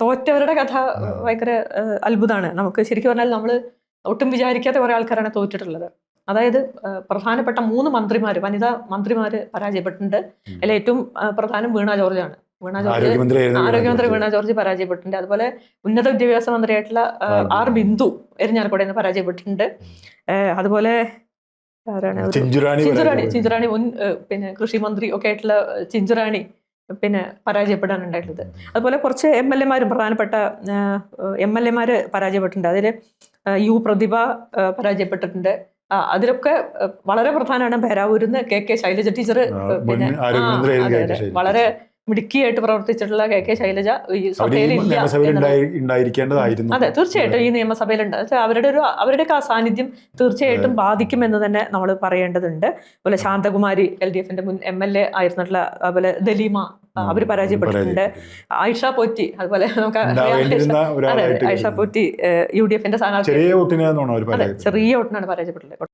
തോറ്റവരുടെ കഥ ഭയങ്കര അത്ഭുതമാണ്. നമുക്ക് ശരിക്കും പറഞ്ഞാൽ നമ്മൾ ഒട്ടും വിചാരിക്കാത്ത കുറെ ആൾക്കാരാണ് തോറ്റിട്ടുള്ളത്. അതായത് പ്രധാനപ്പെട്ട 3 മന്ത്രിമാര്, വനിതാ മന്ത്രിമാര് പരാജയപ്പെട്ടിട്ടുണ്ട്. അതിൽ ഏറ്റവും പ്രധാനം വീണ ജോർജാണ്. ആരോഗ്യമന്ത്രി വീണ ജോർജ് പരാജയപ്പെട്ടിട്ടുണ്ട്. അതുപോലെ ഉന്നത വിദ്യാഭ്യാസ മന്ത്രിയായിട്ടുള്ള ആർ ബിന്ദു എരിഞ്ഞാലക്കുടയിൽ നിന്ന് പരാജയപ്പെട്ടിട്ടുണ്ട്. അതുപോലെ ചിഞ്ചുറാണി മുൻ പിന്നെ കൃഷി മന്ത്രി ഒക്കെ ആയിട്ടുള്ള ചിഞ്ചുറാണി പിന്നെ പരാജയപ്പെടാനുണ്ടായിട്ടുള്ളത്. അതുപോലെ കുറച്ച് MLA-മാരും പ്രധാനപ്പെട്ട MLA-മാര് പരാജയപ്പെട്ടിട്ടുണ്ട്. അതിൽ യു പ്രതിഭ പരാജയപ്പെട്ടിട്ടുണ്ട്. അതിലൊക്കെ വളരെ പ്രധാനമാണ് പേരാവൂരിന്ന് KK ശൈലജ ടീച്ചർ, പിന്നെ വളരെ മിടുക്കിയായിട്ട് പ്രവർത്തിച്ചിട്ടുള്ള KK ശൈലജ ഈ സഭയിൽ അതെ തീർച്ചയായിട്ടും ഈ നിയമസഭയിലുണ്ട്. അവരുടെയൊക്കെ ആ സാന്നിധ്യം തീർച്ചയായിട്ടും ബാധിക്കുമെന്ന് തന്നെ നമ്മൾ പറയേണ്ടതുണ്ട്. അതുപോലെ ശാന്തകുമാരി LDF-ന്റെ മുൻ MLA ആയിരുന്നിട്ടുള്ള, അതുപോലെ ദലീമ അവർ പരാജയപ്പെട്ടിട്ടുണ്ട്. ആയിഷ പോറ്റി, അതുപോലെ നമുക്ക് ആയിഷ പോറ്റി UDF-ന്റെ സ്ഥാനാർത്ഥി ചെറിയ വോട്ടിനാണ് പരാജയപ്പെട്ടിട്ടുള്ളത്.